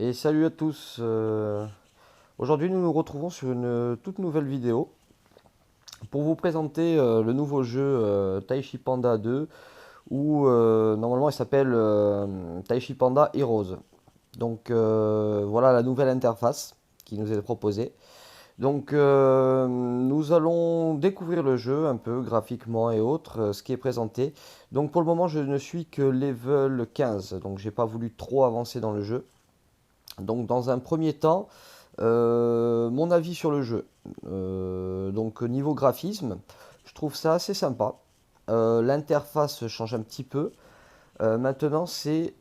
Et salut à tous. Aujourd'hui, nous nous retrouvons sur une toute nouvelle vidéo pour vous présenter le nouveau jeu Taichi Panda 2 ou normalement il s'appelle Taichi Panda Heroes. Donc voilà la nouvelle interface qui nous est proposée. Donc nous allons découvrir le jeu un peu graphiquement et autres, ce qui est présenté. Donc pour le moment, je ne suis que level 15, donc j'ai pas voulu trop avancer dans le jeu. Donc dans un premier temps, mon avis sur le jeu. Donc niveau graphisme, je trouve ça assez sympa. L'interface change un petit peu. Maintenant, c'est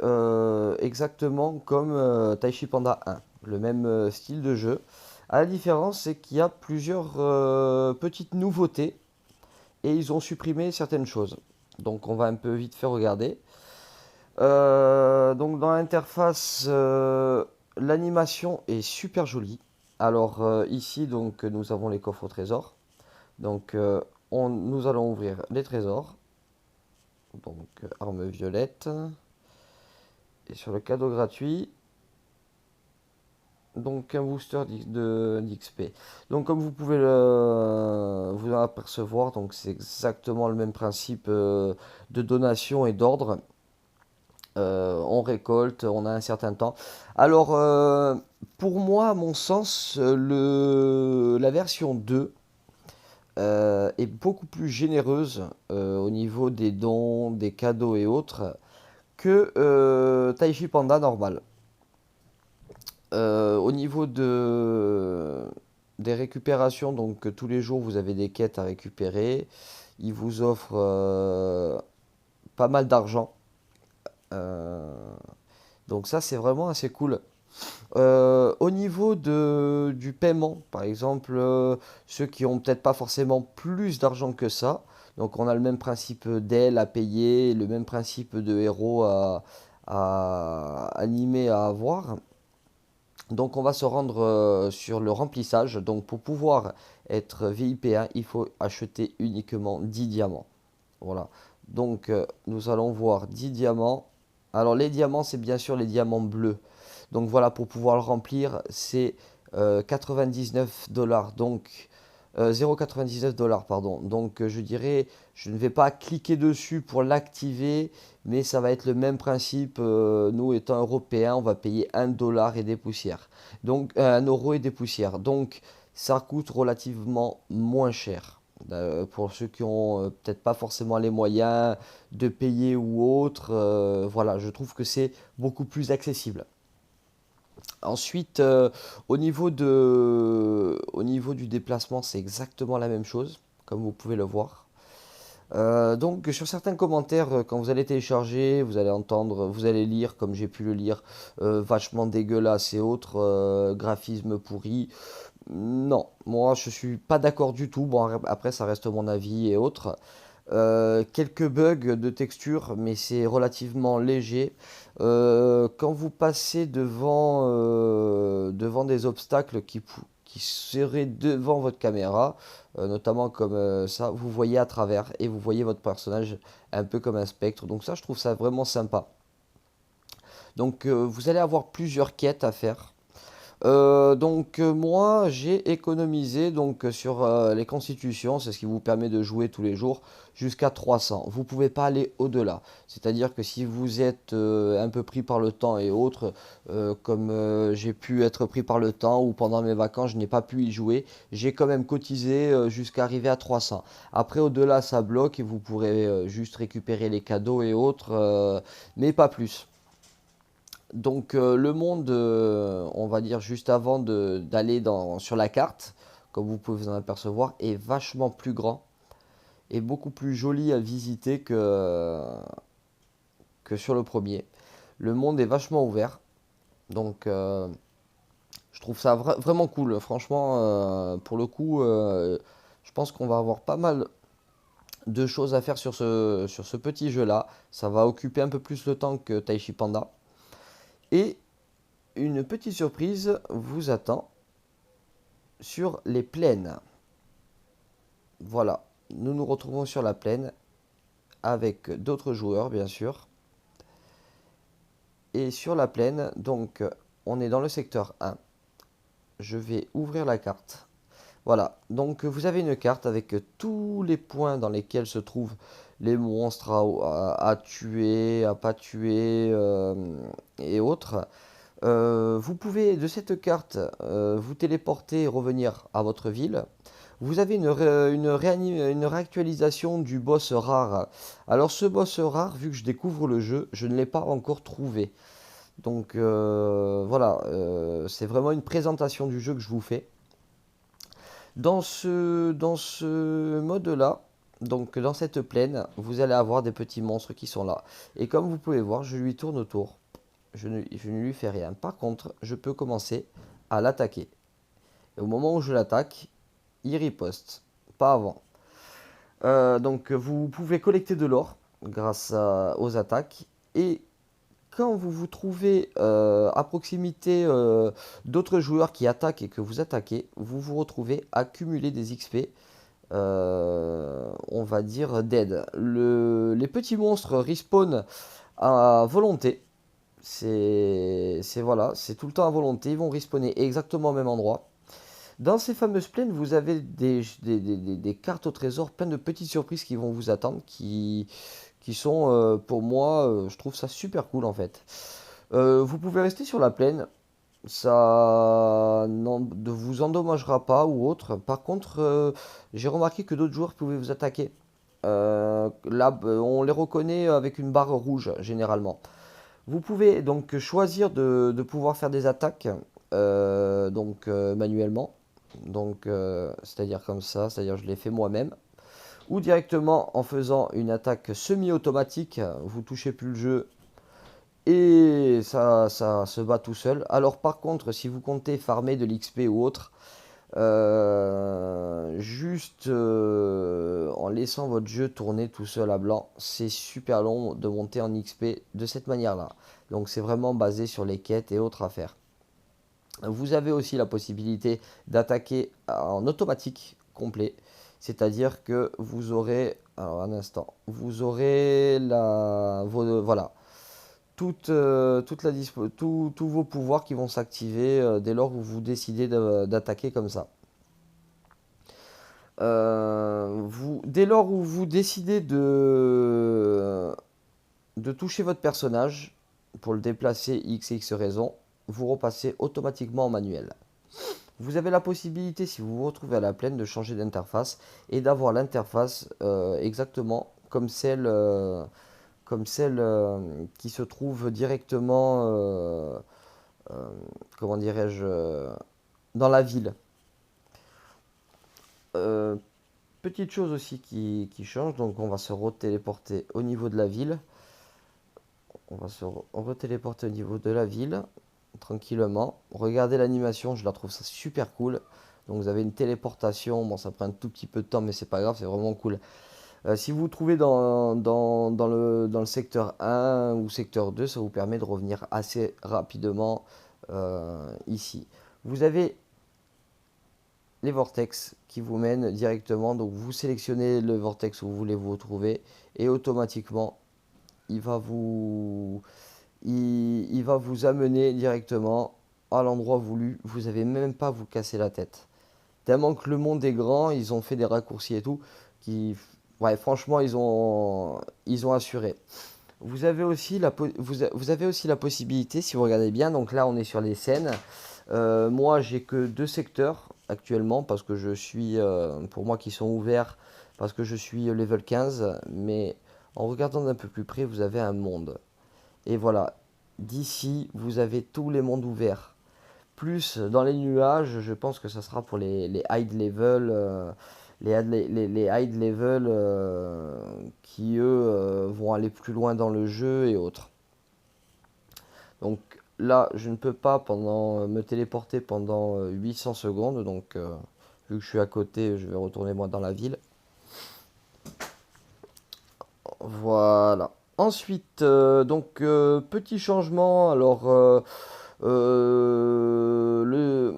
exactement comme Taichi Panda 1, le même style de jeu. À la différence, c'est qu'il y a plusieurs petites nouveautés et ils ont supprimé certaines choses. Donc on va un peu vite faire regarder. Donc dans l'interface, l'animation est super jolie. Alors ici donc nous avons les coffres au trésor. Donc nous allons ouvrir les trésors. Donc arme violette. Et sur le cadeau gratuit, donc un booster d'XP. Donc comme vous pouvez vous en apercevoir, donc c'est exactement le même principe de donation et d'ordre. On récolte, on a un certain temps. Alors, pour moi, à mon sens, la version 2 est beaucoup plus généreuse au niveau des dons, des cadeaux et autres que Taichi Panda normal. Au niveau des récupérations, donc tous les jours vous avez des quêtes à récupérer. Il vous offre pas mal d'argent. Euh, donc ça c'est vraiment assez cool. Au niveau du paiement, par exemple, ceux qui ont peut-être pas forcément plus d'argent que ça, donc on a le même principe d'aile à payer, le même principe de héros à animer à avoir. Donc on va se rendre sur le remplissage. Donc pour pouvoir être VIP1, il faut acheter uniquement 10 diamants. Voilà. Donc nous allons voir 10 diamants. Alors les diamants, c'est bien sûr les diamants bleus. Donc voilà, pour pouvoir le remplir, c'est 99 dollars. Donc 0,99 dollars, pardon. Donc je dirais, je ne vais pas cliquer dessus pour l'activer, mais ça va être le même principe. Nous étant européens, on va payer 1 dollar et des poussières. Donc 1 euro et des poussières. Donc ça coûte relativement moins cher. Pour ceux qui ont peut-être pas forcément les moyens de payer ou autre, voilà, je trouve que c'est beaucoup plus accessible. Ensuite, au niveau du déplacement, c'est exactement la même chose, comme vous pouvez le voir. Donc sur certains commentaires, quand vous allez télécharger, vous allez entendre, vous allez lire, comme j'ai pu le lire, vachement dégueulasse et autres, graphisme pourri. Non, moi je suis pas d'accord du tout. Bon, après ça reste mon avis et autres. Quelques bugs de texture, mais c'est relativement léger. Quand vous passez devant des obstacles qui seraient devant votre caméra, notamment comme ça, vous voyez à travers et vous voyez votre personnage un peu comme un spectre. Donc ça, je trouve ça vraiment sympa. Donc vous allez avoir plusieurs quêtes à faire. Donc moi j'ai économisé donc sur les constitutions, c'est ce qui vous permet de jouer tous les jours jusqu'à 300. Vous pouvez pas aller au-delà. C'est-à-dire que si vous êtes un peu pris par le temps et autres, comme j'ai pu être pris par le temps ou pendant mes vacances je n'ai pas pu y jouer, j'ai quand même cotisé jusqu'à arriver à 300. Après au-delà ça bloque et vous pourrez juste récupérer les cadeaux et autres, mais pas plus. Donc le monde, on va dire juste avant d'aller sur la carte, comme vous pouvez vous en apercevoir, est vachement plus grand et beaucoup plus joli à visiter que sur le premier. Le monde est vachement ouvert, donc je trouve ça vraiment cool. Franchement, pour le coup, je pense qu'on va avoir pas mal de choses à faire sur ce petit jeu-là. Ça va occuper un peu plus le temps que Taichi Panda. Et une petite surprise vous attend sur les plaines. Voilà, nous nous retrouvons sur la plaine avec d'autres joueurs, bien sûr. Et sur la plaine, donc, on est dans le secteur 1. Je vais ouvrir la carte. Voilà, donc vous avez une carte avec tous les points dans lesquels se trouvent les monstres à tuer, à pas tuer et autres. Vous pouvez de cette carte vous téléporter et revenir à votre ville. Vous avez une réactualisation du boss rare. Alors ce boss rare, vu que je découvre le jeu, je ne l'ai pas encore trouvé. Donc voilà, c'est vraiment une présentation du jeu que je vous fais. Dans ce mode-là, donc dans cette plaine, vous allez avoir des petits monstres qui sont là. Et comme vous pouvez voir, je lui tourne autour. Je ne lui fais rien. Par contre, je peux commencer à l'attaquer. Et au moment où je l'attaque, il riposte. Pas avant. Donc vous pouvez collecter de l'or grâce aux attaques. Et quand vous vous trouvez à proximité d'autres joueurs qui attaquent et que vous attaquez, vous vous retrouvez à cumuler des XP, on va dire dead. Les petits monstres respawn à volonté. Voilà, c'est tout le temps à volonté. Ils vont respawner exactement au même endroit. Dans ces fameuses plaines, vous avez des cartes au trésor, plein de petites surprises qui vont vous attendre, qui sont pour moi, je trouve ça super cool en fait. Vous pouvez rester sur la plaine, ça ne vous endommagera pas ou autre. Par contre, j'ai remarqué que d'autres joueurs pouvaient vous attaquer. Là, on les reconnaît avec une barre rouge généralement. Vous pouvez donc choisir de pouvoir faire des attaques manuellement. Donc, c'est-à-dire comme ça, c'est-à-dire je l'ai fait moi-même. Ou directement en faisant une attaque semi-automatique, vous touchez plus le jeu et ça se bat tout seul. Alors par contre, si vous comptez farmer de l'XP ou autre, juste en laissant votre jeu tourner tout seul à blanc, c'est super long de monter en XP de cette manière-là. Donc c'est vraiment basé sur les quêtes et autres à faire. Vous avez aussi la possibilité d'attaquer en automatique complet, c'est-à-dire que vous aurez, alors un instant, vous aurez voilà, tous vos pouvoirs qui vont s'activer dès lors où vous décidez d'attaquer comme ça. Dès lors où vous décidez de toucher votre personnage pour le déplacer x et x raisons, vous repassez automatiquement en manuel. Vous avez la possibilité, si vous vous retrouvez à la plaine, de changer d'interface et d'avoir l'interface exactement comme celle qui se trouve directement, comment dirais-je, dans la ville. Euh, Petite chose aussi qui change, donc on va se retéléporter au niveau de la ville. On va se retéléporter au niveau de la ville, tranquillement. Regardez l'animation, je la trouve ça super cool. Donc vous avez une téléportation, bon ça prend un tout petit peu de temps mais c'est pas grave, c'est vraiment cool. Si vous vous trouvez dans le secteur 1 ou secteur 2, ça vous permet de revenir assez rapidement ici. Vous avez les vortex qui vous mènent directement, donc vous sélectionnez le vortex où vous voulez vous retrouver et automatiquement il va vous amener directement à l'endroit voulu. Vous n'avez même pas à vous casser la tête. Tellement que le monde est grand, ils ont fait des raccourcis et tout. Ouais, franchement, ils ont assuré. Vous avez aussi la possibilité, si vous regardez bien, donc là on est sur les scènes. Moi j'ai que 2 secteurs actuellement parce que pour moi qui sont ouverts, parce que je suis level 15, mais en regardant d'un peu plus près, vous avez un monde. Et voilà, d'ici, vous avez tous les mondes ouverts. Plus dans les nuages, je pense que ça sera pour les high level, les high level qui eux vont aller plus loin dans le jeu et autres. Donc là, je ne peux pas me téléporter pendant 800 secondes. Donc vu que je suis à côté, je vais retourner moi dans la ville. Voilà. Ensuite, petit changement. Alors,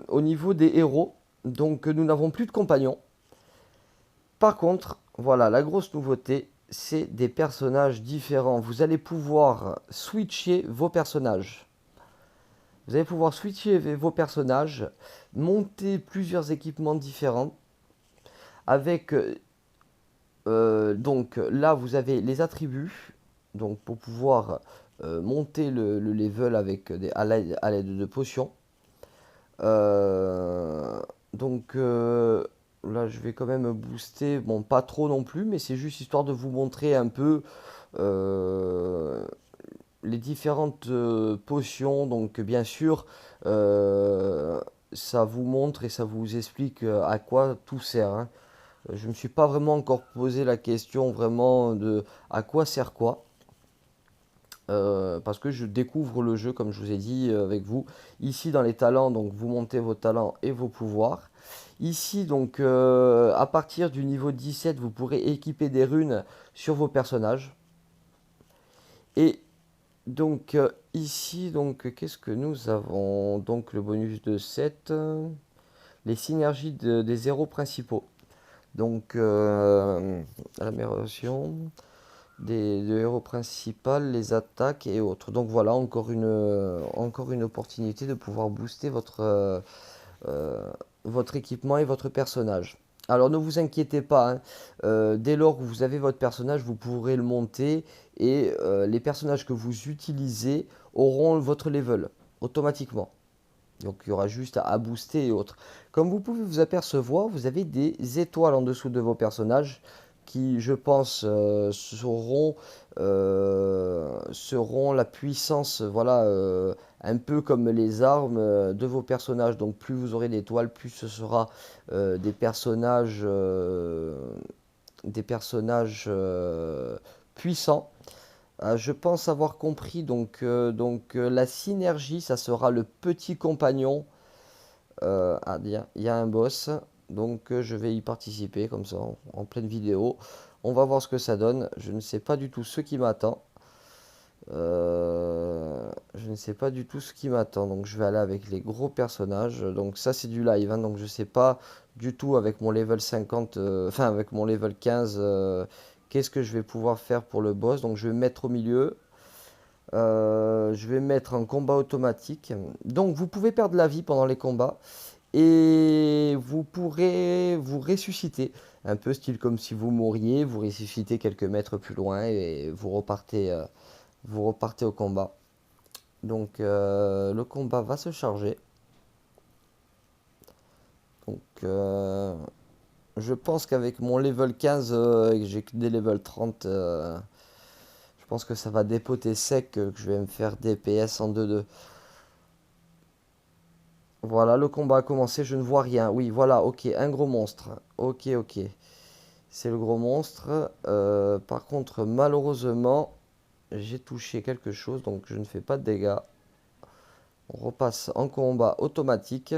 au niveau des héros, donc nous n'avons plus de compagnons. Par contre, voilà, la grosse nouveauté, c'est des personnages différents. Vous allez pouvoir switcher vos personnages. Vous allez pouvoir switcher vos personnages, monter plusieurs équipements différents avec donc là vous avez les attributs donc pour pouvoir monter le level avec à l'aide de potions. Euh, donc là je vais quand même booster, bon pas trop non plus, mais c'est juste histoire de vous montrer un peu euh, les différentes potions. Donc bien sûr, euh, ça vous montre et ça vous explique à quoi tout sert, hein. Je ne me suis pas vraiment encore posé la question vraiment de à quoi sert quoi. Parce que je découvre le jeu, comme je vous ai dit, avec vous. Ici, dans les talents, donc vous montez vos talents et vos pouvoirs. Ici, donc, à partir du niveau 17, vous pourrez équiper des runes sur vos personnages. Et donc ici, donc qu'est-ce que nous avons? Donc le bonus de 7, les synergies des héros principaux. Donc l'amélioration des héros principaux, les attaques et autres. Donc voilà, encore une opportunité de pouvoir booster euh, votre équipement et votre personnage. Alors ne vous inquiétez pas, hein. Dès lors que vous avez votre personnage, vous pourrez le monter et les personnages que vous utilisez auront votre level automatiquement. Donc il y aura juste à booster et autres. Comme vous pouvez vous apercevoir, vous avez des étoiles en dessous de vos personnages qui, je pense, seront la puissance, voilà, un peu comme les armes de vos personnages. Donc plus vous aurez d'étoiles, plus ce sera des personnages puissants. Je pense avoir compris. La synergie, ça sera le petit compagnon. Il y a un boss. Donc je vais y participer comme ça en pleine vidéo. On va voir ce que ça donne. Je ne sais pas du tout ce qui m'attend. Je ne sais pas du tout ce qui m'attend. Donc je vais aller avec les gros personnages. Donc ça c'est du live, hein. Donc je sais pas du tout avec mon level 50, enfin avec mon level 15, qu'est-ce que je vais pouvoir faire pour le boss. Donc je vais me mettre au milieu. Je vais mettre un combat automatique. Donc vous pouvez perdre la vie pendant les combats. Et vous pourrez vous ressusciter. Un peu style comme si vous mouriez. Vous ressuscitez quelques mètres plus loin et vous repartez au combat. Donc le combat va se charger. Donc je pense qu'avec mon level 15 et que j'ai que des level 30, je pense que ça va dépoter sec, que je vais me faire DPS en 2-2. Voilà, le combat a commencé, je ne vois rien. Oui, voilà, ok, un gros monstre. Ok, ok. C'est le gros monstre. Par contre, malheureusement, j'ai touché quelque chose, donc je ne fais pas de dégâts. On repasse en combat automatique.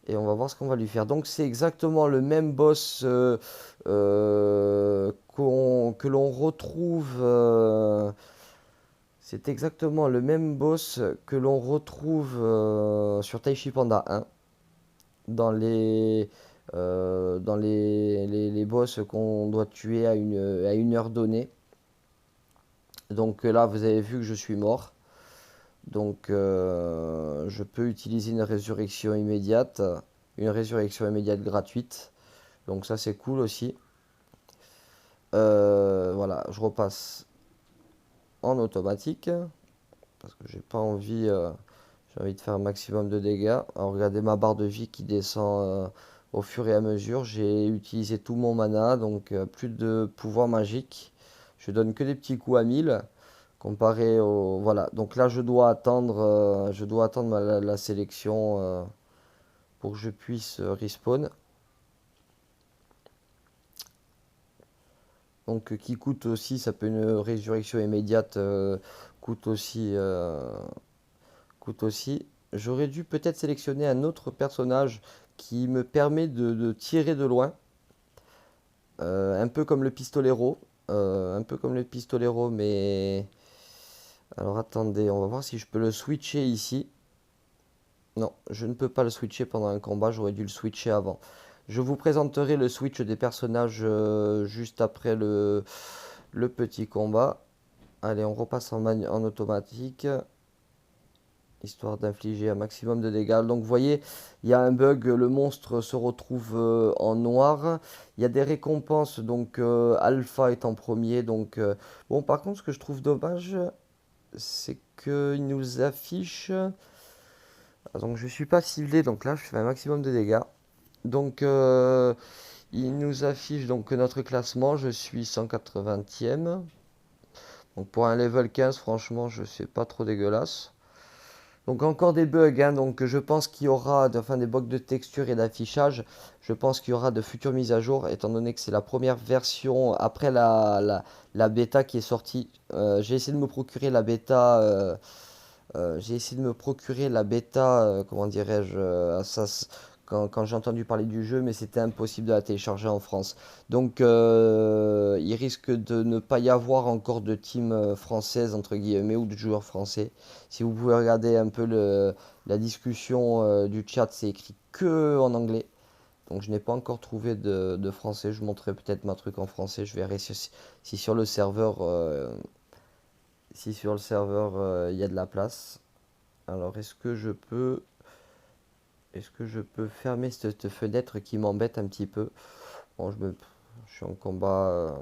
Et on va voir ce qu'on va lui faire. Donc c'est exactement le même boss que l'on retrouve. C'est exactement le même boss que l'on retrouve sur Taichi Panda 1. Dans les boss qu'on doit tuer à une heure donnée. Donc là, vous avez vu que je suis mort. Donc je peux utiliser une résurrection immédiate gratuite. Donc ça c'est cool aussi. Voilà, je repasse en automatique parce que j'ai envie de faire un maximum de dégâts. Alors regardez ma barre de vie qui descend au fur et à mesure. J'ai utilisé tout mon mana, donc plus de pouvoir magique. Je donne que des petits coups à 1000 comparé au voilà. Donc là je dois attendre la sélection pour que je puisse respawn. Donc qui coûte aussi, ça peut une résurrection immédiate coûte aussi coûte aussi. J'aurais dû peut-être sélectionner un autre personnage qui me permet de tirer de loin, un peu comme le pistolero, mais alors attendez, on va voir si je peux le switcher ici. Non, je ne peux pas le switcher pendant un combat, j'aurais dû le switcher avant. Je vous présenterai le switch des personnages juste après le petit combat. Allez, on repasse en automatique. histoire d'infliger un maximum de dégâts. Donc vous voyez, il y a un bug, le monstre se retrouve en noir. Il y a des récompenses, donc alpha est en premier. Donc bon, par contre, ce que je trouve dommage, c'est qu'il nous affiche. Donc je suis pas ciblé, donc là je fais un maximum de dégâts. Donc il nous affiche donc notre classement, je suis 180e. Donc pour un level 15, franchement, je sais pas trop dégueulasse. Donc encore des bugs, hein, donc je pense qu'il y aura enfin, des bugs de texture et d'affichage. Je pense qu'il y aura de futures mises à jour, étant donné que c'est la première version après la bêta qui est sortie. J'ai essayé de me procurer la bêta. Comment dirais-je, quand j'ai entendu parler du jeu, mais c'était impossible de la télécharger en France. Donc, il risque de ne pas y avoir encore de team française, entre guillemets, ou de joueurs français. Si vous pouvez regarder un peu la discussion du chat, c'est écrit que en anglais. Donc, je n'ai pas encore trouvé de français. Je vous montrerai peut-être ma truc en français. Je verrai si sur le serveur, il y a de la place. Alors, est-ce que je peux fermer cette fenêtre qui m'embête un petit peu? Bon, je suis en combat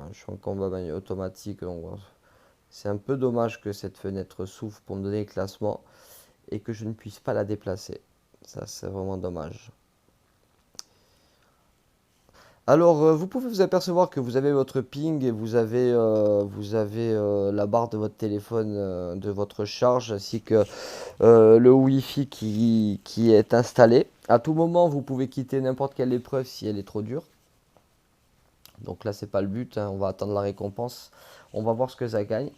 automatique, donc bon, c'est un peu dommage que cette fenêtre s'ouvre pour me donner le classement et que je ne puisse pas la déplacer. Ça, c'est vraiment dommage. Alors, vous pouvez vous apercevoir que vous avez votre ping et vous avez la barre de votre téléphone, de votre charge, ainsi que le Wi-Fi qui est installé. À tout moment, vous pouvez quitter n'importe quelle épreuve si elle est trop dure. Donc là, c'est pas le but, hein, on va attendre la récompense. On va voir ce que ça gagne.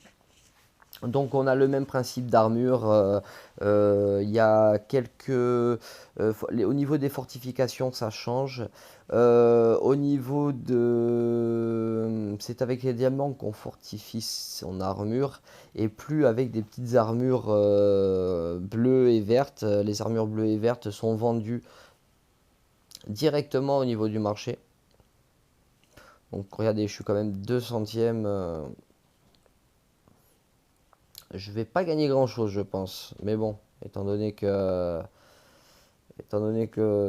Donc on a le même principe d'armure. Il y a au niveau des fortifications, ça change. Au niveau de... C'est avec les diamants qu'on fortifie son armure. Et plus avec des petites armures bleues et vertes. Les armures bleues et vertes sont vendues directement au niveau du marché. Donc regardez, je suis quand même 200e. Je vais pas gagner grand chose, je pense. Mais bon, étant donné que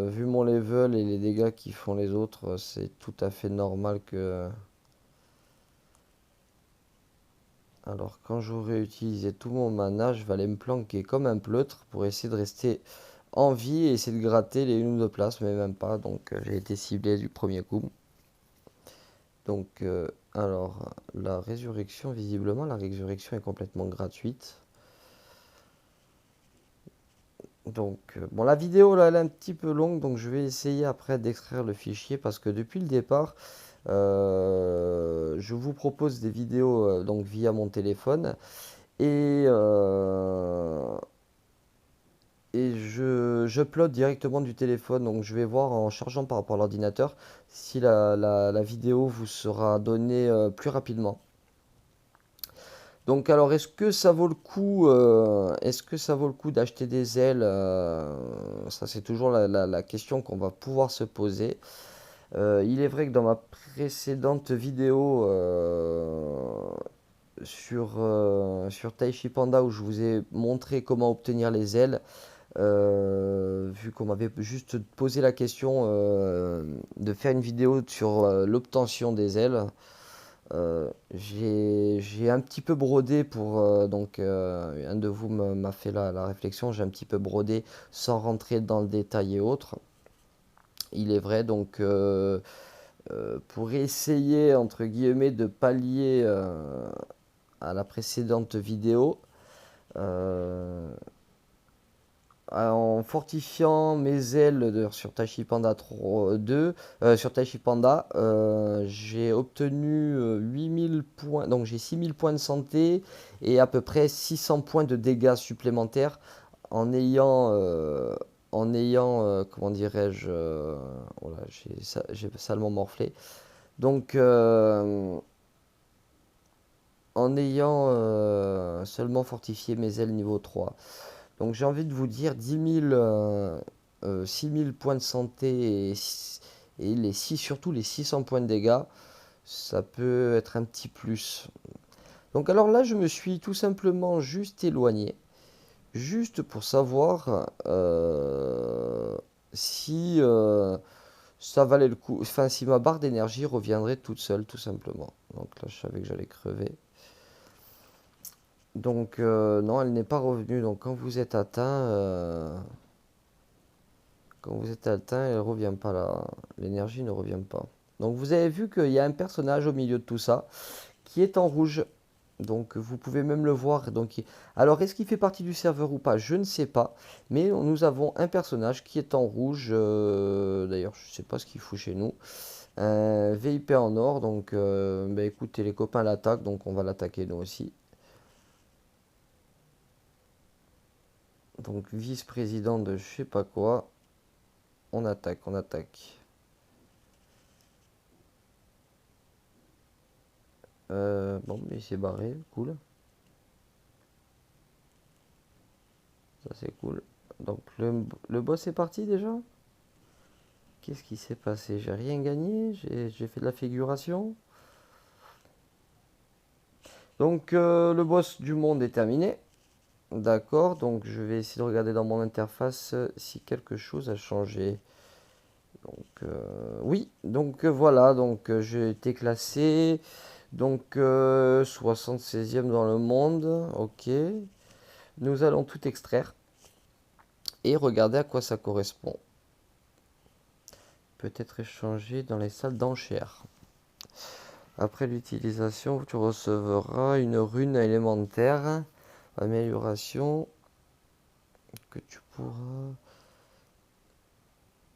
vu mon level et les dégâts qui font les autres, c'est tout à fait normal que. Alors, quand j'aurai utilisé tout mon mana, je vais aller me planquer comme un pleutre pour essayer de rester en vie et essayer de gratter les une ou deux places, mais même pas. Donc, j'ai été ciblé du premier coup. Donc, alors, la résurrection, visiblement, la résurrection est complètement gratuite. Donc, bon, la vidéo là, elle est un petit peu longue, donc je vais essayer après d'extraire le fichier parce que depuis le départ, je vous propose des vidéos donc via mon téléphone et, euh, et j'upload directement du téléphone. Donc, je vais voir en chargeant par rapport à l'ordinateur si la vidéo vous sera donnée plus rapidement. Donc alors est-ce que ça vaut le coup d'acheter des ailes? Ça c'est toujours la question qu'on va pouvoir se poser. Il est vrai que dans ma précédente vidéo sur Taichi Panda où je vous ai montré comment obtenir les ailes, vu qu'on m'avait juste posé la question de faire une vidéo sur l'obtention des ailes. J'ai un petit peu brodé donc un de vous m'a fait la réflexion, j'ai un petit peu brodé sans rentrer dans le détail et autres. Il est vrai donc pour essayer entre guillemets de pallier à la précédente vidéo, euh, en fortifiant mes ailes sur Taichi Panda 2, sur Taichi Panda, j'ai obtenu 8000 points, donc j'ai 6000 points de santé et à peu près 600 points de dégâts supplémentaires comment dirais-je, voilà, j'ai salement morflé. Donc, en ayant seulement fortifié mes ailes niveau 3. Donc j'ai envie de vous dire 6 000 points de santé surtout les 600 points de dégâts, ça peut être un petit plus. Donc alors là, je me suis tout simplement juste éloigné juste pour savoir si ça valait le coup, enfin si ma barre d'énergie reviendrait toute seule, tout simplement. Donc là, je savais que j'allais crever. Donc non, elle n'est pas revenue. Donc quand vous êtes atteint, elle revient pas là. L'énergie ne revient pas. Donc vous avez vu qu'il y a un personnage au milieu de tout ça qui est en rouge. Donc vous pouvez même le voir. Alors est-ce qu'il fait partie du serveur ou pas? Je ne sais pas. Mais nous avons un personnage qui est en rouge. D'ailleurs, je ne sais pas ce qu'il fout chez nous. Un VIP en or. Donc bah, écoutez, les copains l'attaquent. Donc on va l'attaquer nous aussi. Donc vice-président de je sais pas quoi. On attaque, on attaque. Bon, mais il s'est barré. Cool. Ça c'est cool. Donc le boss est parti déjà? Qu'est-ce qui s'est passé? J'ai rien gagné, j'ai fait de la figuration. Donc le boss du monde est terminé. D'accord, donc je vais essayer de regarder dans mon interface si quelque chose a changé. Donc oui, donc voilà, donc j'ai été classé. Donc 76e dans le monde. Ok. Nous allons tout extraire et regarder à quoi ça correspond. Peut-être échanger dans les salles d'enchères. Après l'utilisation, tu recevras une rune élémentaire. Amélioration que tu pourras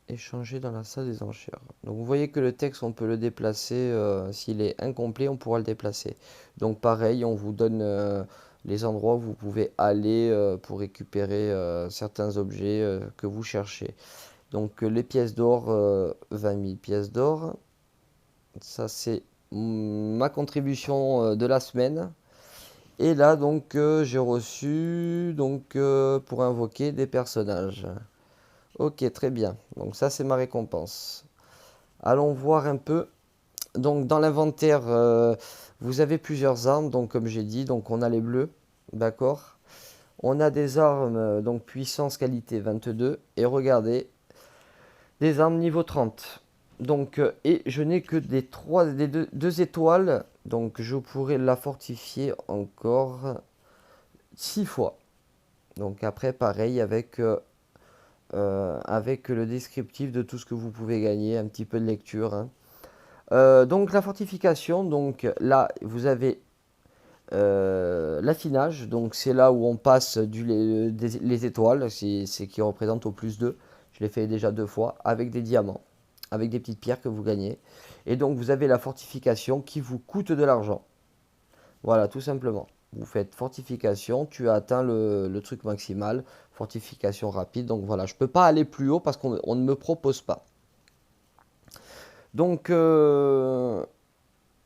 échanger dans la salle des enchères. Donc vous voyez que le texte, on peut le déplacer. S'il est incomplet, on pourra le déplacer. Donc pareil, on vous donne les endroits où vous pouvez aller pour récupérer certains objets que vous cherchez. Donc les pièces d'or, 20 000 pièces d'or. Ça c'est ma contribution de la semaine. Et là donc j'ai reçu pour invoquer des personnages. Ok, très bien. Donc ça c'est ma récompense. Allons voir un peu. Donc dans l'inventaire, vous avez plusieurs armes. Donc comme j'ai dit, donc on a les bleus, d'accord. On a des armes donc puissance qualité 22 et regardez des armes niveau 30. Donc et je n'ai que deux étoiles, donc je pourrais la fortifier encore 6 fois. Donc après pareil avec le descriptif de tout ce que vous pouvez gagner, un petit peu de lecture, hein. Donc la fortification, donc là vous avez l'affinage, donc c'est là où on passe les étoiles, c'est qui représente au plus 2. Je l'ai fait déjà 2 fois avec des diamants, avec des petites pierres que vous gagnez. Et donc vous avez la fortification qui vous coûte de l'argent. Voilà, tout simplement. Vous faites fortification, tu as atteint le truc maximal, fortification rapide. Donc voilà, je ne peux pas aller plus haut parce qu'on ne me propose pas. Donc,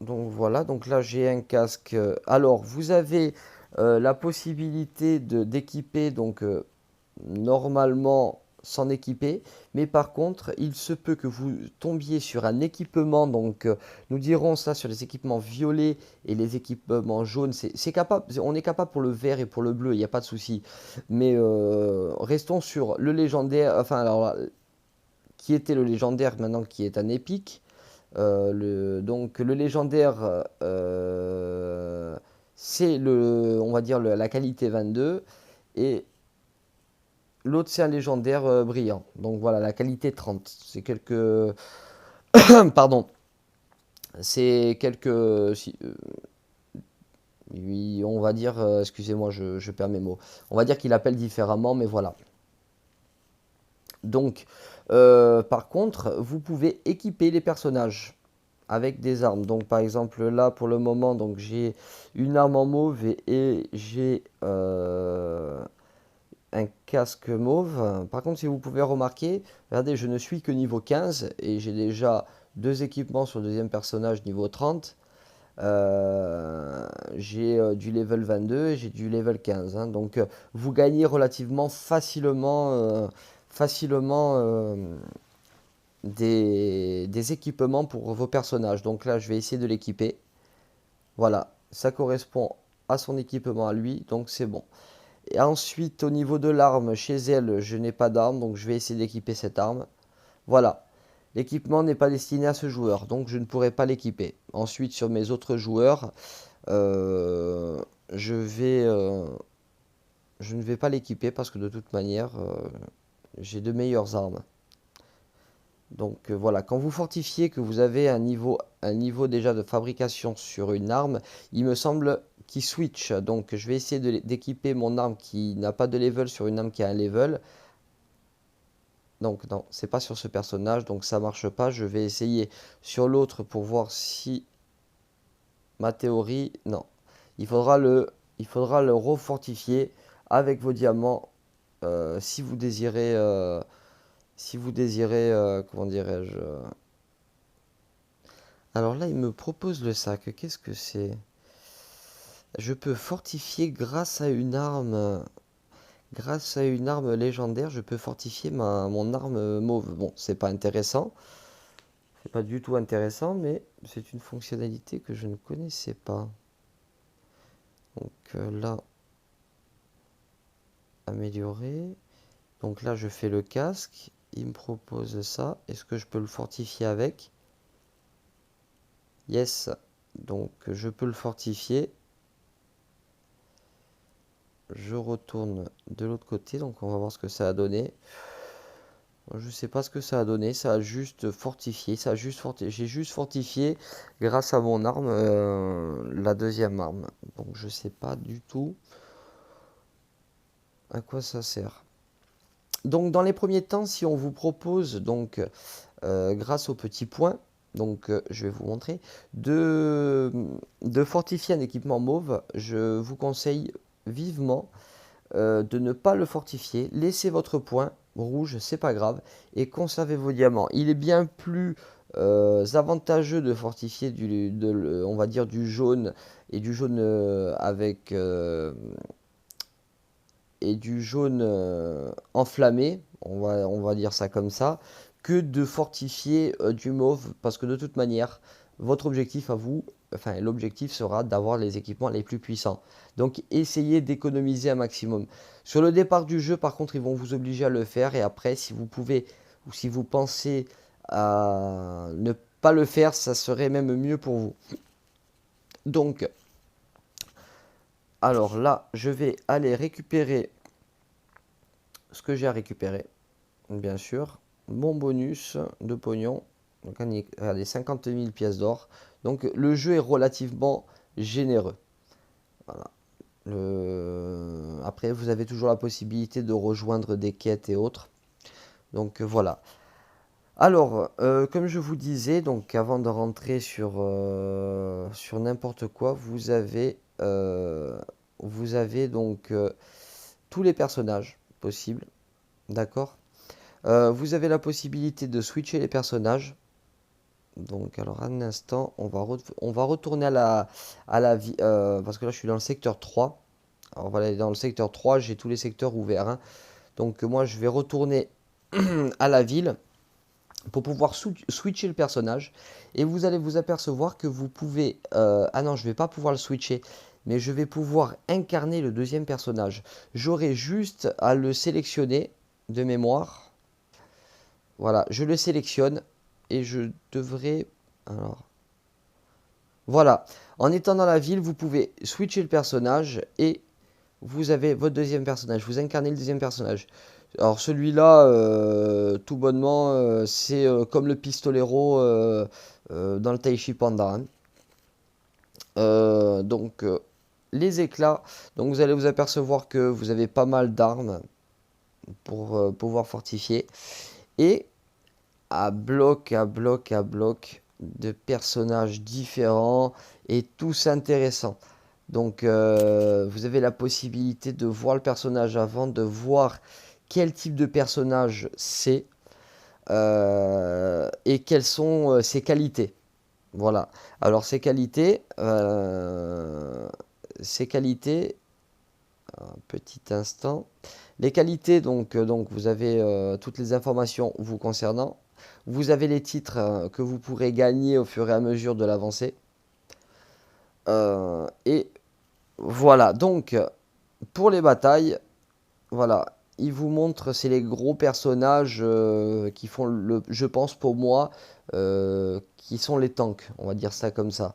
voilà, donc là j'ai un casque. Alors vous avez la possibilité d'équiper, donc normalement s'en équiper, mais par contre il se peut que vous tombiez sur un équipement, donc nous dirons ça sur les équipements violets et les équipements jaunes, c'est capable, on est capable pour le vert et pour le bleu, il n'y a pas de souci, mais restons sur le légendaire, enfin alors qui était le légendaire maintenant qui est un épique. Donc le légendaire, c'est on va dire la qualité 22 et l'autre c'est un légendaire brillant. Donc voilà, la qualité 30. C'est quelques, pardon, c'est quelques, oui, on va dire, excusez-moi, je perds mes mots. On va dire qu'il appelle différemment, mais voilà. Donc, par contre, vous pouvez équiper les personnages avec des armes. Donc par exemple là pour le moment donc j'ai une arme en mauve et j'ai un casque mauve. Par contre si vous pouvez remarquer, regardez je ne suis que niveau 15 et j'ai déjà deux équipements sur le deuxième personnage niveau 30. J'ai du level 22 et j'ai du level 15, hein. Donc vous gagnez relativement facilement des équipements pour vos personnages. Donc là, je vais essayer de l'équiper. Voilà, ça correspond à son équipement à lui, donc c'est bon. Et ensuite, au niveau de l'arme, chez elle, je n'ai pas d'arme, donc je vais essayer d'équiper cette arme. Voilà. L'équipement n'est pas destiné à ce joueur, donc je ne pourrai pas l'équiper. Ensuite, sur mes autres joueurs, euh, je vais, euh, je ne vais pas l'équiper parce que de toute manière, j'ai de meilleures armes. Donc voilà, quand vous fortifiez, que vous avez un niveau déjà de fabrication sur une arme, il me semble qu'il switch. Donc je vais essayer d'équiper mon arme qui n'a pas de level sur une arme qui a un level. Donc non, c'est pas sur ce personnage, donc ça marche pas. Je vais essayer sur l'autre pour voir si ma théorie... Non, il faudra il faudra le refortifier avec vos diamants si vous désirez... comment dirais-je... Alors là, il me propose le sac. Qu'est-ce que c'est? Je peux fortifier grâce à une arme. Grâce à une arme légendaire, je peux fortifier mon arme mauve. Bon, c'est pas intéressant. C'est pas du tout intéressant, mais c'est une fonctionnalité que je ne connaissais pas. Donc là, améliorer. Donc là, je fais le casque. Il me propose ça. Est-ce que je peux le fortifier avec? Yes. Donc je peux le fortifier. Je retourne de l'autre côté, donc on va voir ce que ça a donné. Je sais pas ce que ça a donné, ça a juste fortifié, j'ai juste fortifié grâce à mon arme, la deuxième arme. Donc je sais pas du tout à quoi ça sert. Donc dans les premiers temps, si on vous propose donc grâce aux petits points, donc je vais vous montrer, de fortifier un équipement mauve, je vous conseille vivement de ne pas le fortifier. Laissez votre point rouge, c'est pas grave, et conservez vos diamants. Il est bien plus avantageux de fortifier on va dire du jaune et du jaune avec et du jaune enflammé, on va dire ça comme ça, que de fortifier du mauve, parce que de toute manière, votre objectif à vous, enfin l'objectif sera d'avoir les équipements les plus puissants. Donc essayez d'économiser un maximum. Sur le départ du jeu, par contre, ils vont vous obliger à le faire, et après, si vous pouvez, ou si vous pensez à ne pas le faire, ça serait même mieux pour vous. Donc, alors là, je vais aller récupérer ce que j'ai à récupérer, bien sûr. Mon bonus de pognon, donc on y a les 50 000 pièces d'or. Donc le jeu est relativement généreux. Voilà. Après, vous avez toujours la possibilité de rejoindre des quêtes et autres. Donc voilà. Alors, comme je vous disais, donc avant de rentrer sur n'importe quoi, vous avez donc tous les personnages possibles, d'accord? Vous avez la possibilité de switcher les personnages. Donc, alors un instant, on va retourner à la vie, parce que là je suis dans le secteur 3. Alors voilà, dans le secteur 3, j'ai tous les secteurs ouverts, hein. Donc moi je vais retourner à la ville pour pouvoir switcher le personnage. Et vous allez vous apercevoir que vous pouvez... ah non, je vais pas pouvoir le switcher, mais je vais pouvoir incarner le deuxième personnage. J'aurai juste à le sélectionner de mémoire. Voilà, je le sélectionne et je devrais... Alors, voilà. En étant dans la ville, vous pouvez switcher le personnage et vous avez votre deuxième personnage. Vous incarnez le deuxième personnage. Alors celui-là, tout bonnement, c'est comme le pistolero dans le Taichi Panda, hein. Donc les éclats. Donc vous allez vous apercevoir que vous avez pas mal d'armes pour pouvoir fortifier. Et à bloc de personnages différents et tous intéressants. Donc vous avez la possibilité de voir le personnage avant, de voir quel type de personnage c'est et quelles sont ses qualités. Voilà. Alors ces qualités, un petit instant. Les qualités, donc vous avez toutes les informations vous concernant. Vous avez les titres que vous pourrez gagner au fur et à mesure de l'avancée. Et voilà, donc Pour les batailles, voilà, il vous montre, c'est les gros personnages qui font je pense pour moi, qui sont les tanks, on va dire ça comme ça.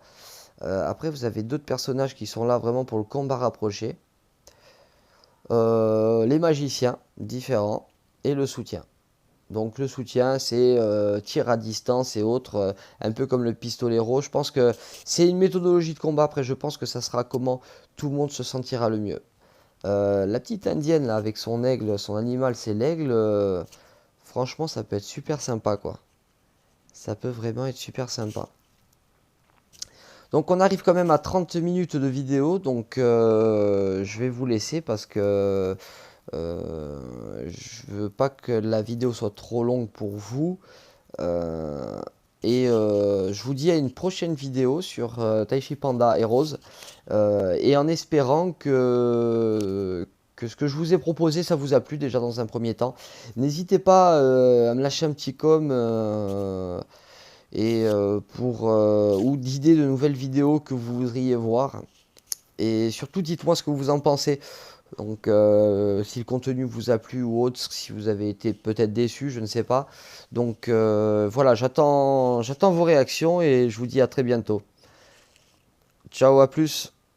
Après, vous avez d'autres personnages qui sont là vraiment pour le combat rapproché. Les magiciens, différents, et le soutien. Donc le soutien, c'est tir à distance et autres, un peu comme le pistolero. Je pense que c'est une méthodologie de combat. Après, je pense que ça sera comment tout le monde se sentira le mieux. La petite indienne là avec son aigle, son animal, c'est l'aigle. Franchement, ça peut être super sympa quoi. Ça peut vraiment être super sympa. Donc on arrive quand même à 30 minutes de vidéo. Donc je vais vous laisser parce que je veux pas que la vidéo soit trop longue pour vous. Euh, je vous dis à une prochaine vidéo sur Taichi Panda et Rose. Et en espérant que ce que je vous ai proposé, ça vous a plu déjà dans un premier temps. N'hésitez pas à me lâcher un petit com ou d'idées de nouvelles vidéos que vous voudriez voir. Et surtout, dites-moi ce que vous en pensez. Donc, si le contenu vous a plu ou autre, si vous avez été peut-être déçu, je ne sais pas. Donc, voilà, j'attends vos réactions et je vous dis à très bientôt. Ciao, à plus.